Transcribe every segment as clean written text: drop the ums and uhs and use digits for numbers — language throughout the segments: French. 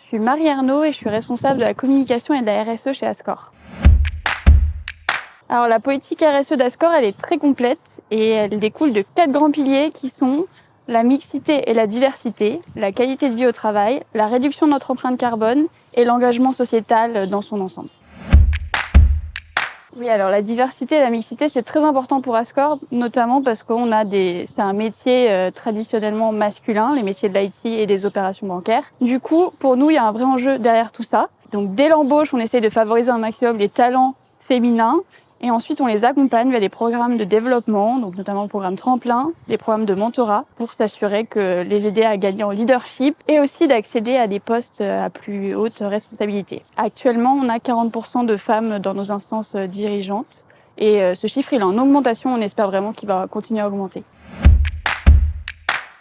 suis Marie Arnaud et je suis responsable de la communication et de la RSE chez Ascor. Alors la politique RSE d'Ascor, elle est très complète et elle découle de 4 grands piliers qui sont la mixité et la diversité, la qualité de vie au travail, la réduction de notre empreinte carbone et l'engagement sociétal dans son ensemble. Oui, alors la diversité et la mixité, c'est très important pour Ascor, notamment parce c'est un métier traditionnellement masculin, les métiers de l'IT et des opérations bancaires. Du coup, pour nous, il y a un vrai enjeu derrière tout ça. Donc dès l'embauche, on essaye de favoriser un maximum les talents féminins et ensuite on les accompagne via des programmes de développement, donc notamment le programme Tremplin, les programmes de mentorat pour s'assurer que les aider à gagner en leadership et aussi d'accéder à des postes à plus haute responsabilité. Actuellement, on a 40% de femmes dans nos instances dirigeantes et ce chiffre il est en augmentation, on espère vraiment qu'il va continuer à augmenter.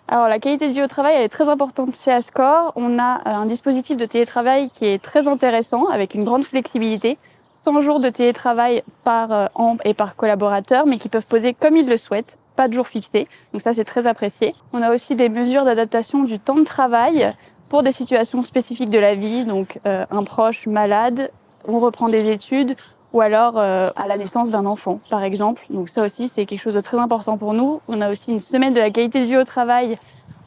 Alors la qualité de vie au travail elle est très importante chez Ascor. On a un dispositif de télétravail qui est très intéressant avec une grande flexibilité. 100 jours de télétravail par an et par collaborateur, mais qui peuvent poser comme ils le souhaitent, pas de jour fixé. Donc ça, c'est très apprécié. On a aussi des mesures d'adaptation du temps de travail pour des situations spécifiques de la vie, donc un proche malade, on reprend des études, ou alors à la naissance d'un enfant, par exemple. Donc ça aussi, c'est quelque chose de très important pour nous. On a aussi une semaine de la qualité de vie au travail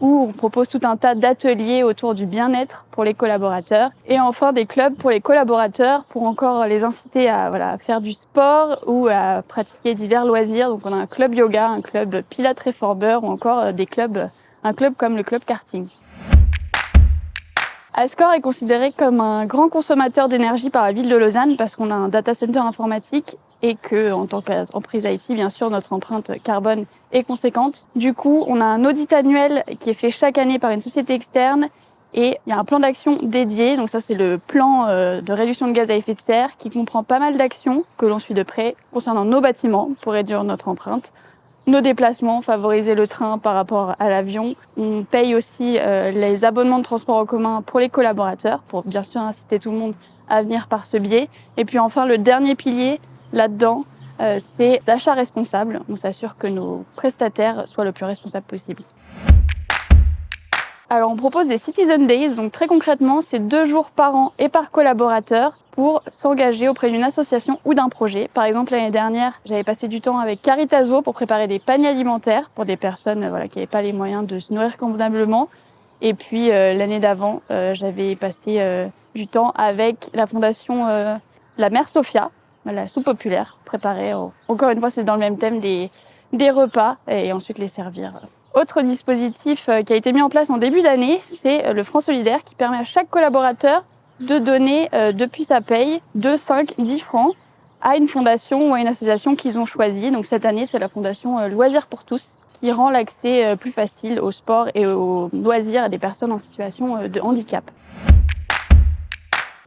où on propose tout un tas d'ateliers autour du bien-être pour les collaborateurs. Et enfin, des clubs pour les collaborateurs pour encore les inciter à faire du sport ou à pratiquer divers loisirs. Donc on a un club yoga, un club pilates réformeur ou encore un club comme le club karting. Ascor est considéré comme un grand consommateur d'énergie par la ville de Lausanne parce qu'on a un data center informatique et que, en tant qu'entreprise IT, bien sûr, notre empreinte carbone est conséquente. Du coup, on a un audit annuel qui est fait chaque année par une société externe et il y a un plan d'action dédié. Donc ça, c'est le plan de réduction de gaz à effet de serre qui comprend pas mal d'actions que l'on suit de près concernant nos bâtiments pour réduire notre empreinte. Nos déplacements, favoriser le train par rapport à l'avion. On paye aussi les abonnements de transport en commun pour les collaborateurs, pour bien sûr inciter tout le monde à venir par ce biais. Et puis enfin, le dernier pilier là-dedans, c'est l'achat responsable. On s'assure que nos prestataires soient le plus responsables possible. Alors on propose des Citizen Days, donc très concrètement, c'est 2 jours par an et par collaborateur pour s'engager auprès d'une association ou d'un projet. Par exemple, l'année dernière, j'avais passé du temps avec Caritaso pour préparer des paniers alimentaires pour des personnes qui n'avaient pas les moyens de se nourrir convenablement. Et puis l'année d'avant, j'avais passé du temps avec la fondation La Mère Sophia, la soupe populaire, préparer, encore une fois, c'est dans le même thème, des repas et ensuite les servir. Autre dispositif qui a été mis en place en début d'année, c'est le Franc Solidaire qui permet à chaque collaborateur de donner depuis sa paye 2, 5, 10 francs à une fondation ou à une association qu'ils ont choisie. Donc cette année, c'est la fondation Loisirs pour tous qui rend l'accès plus facile au sport et aux loisirs à des personnes en situation de handicap.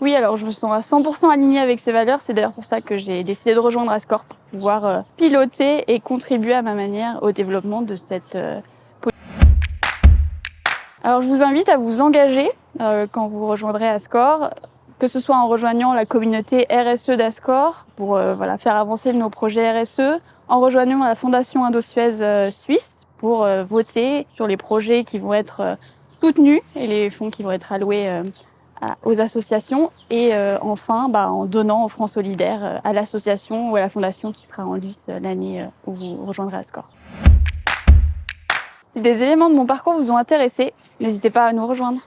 Oui, alors je me sens à 100% alignée avec ces valeurs. C'est d'ailleurs pour ça que j'ai décidé de rejoindre Ascor pour pouvoir piloter et contribuer à ma manière au développement de cette Alors je vous invite à vous engager quand vous rejoindrez Ascor, que ce soit en rejoignant la communauté RSE d'Ascor pour faire avancer nos projets RSE, en rejoignant la Fondation Indosuez Suisse pour voter sur les projets qui vont être soutenus et les fonds qui vont être alloués aux associations et enfin en donnant au Franc Solidaire à l'association ou à la fondation qui sera en lice l'année où vous rejoindrez Ascor. Si des éléments de mon parcours vous ont intéressé, n'hésitez pas à nous rejoindre.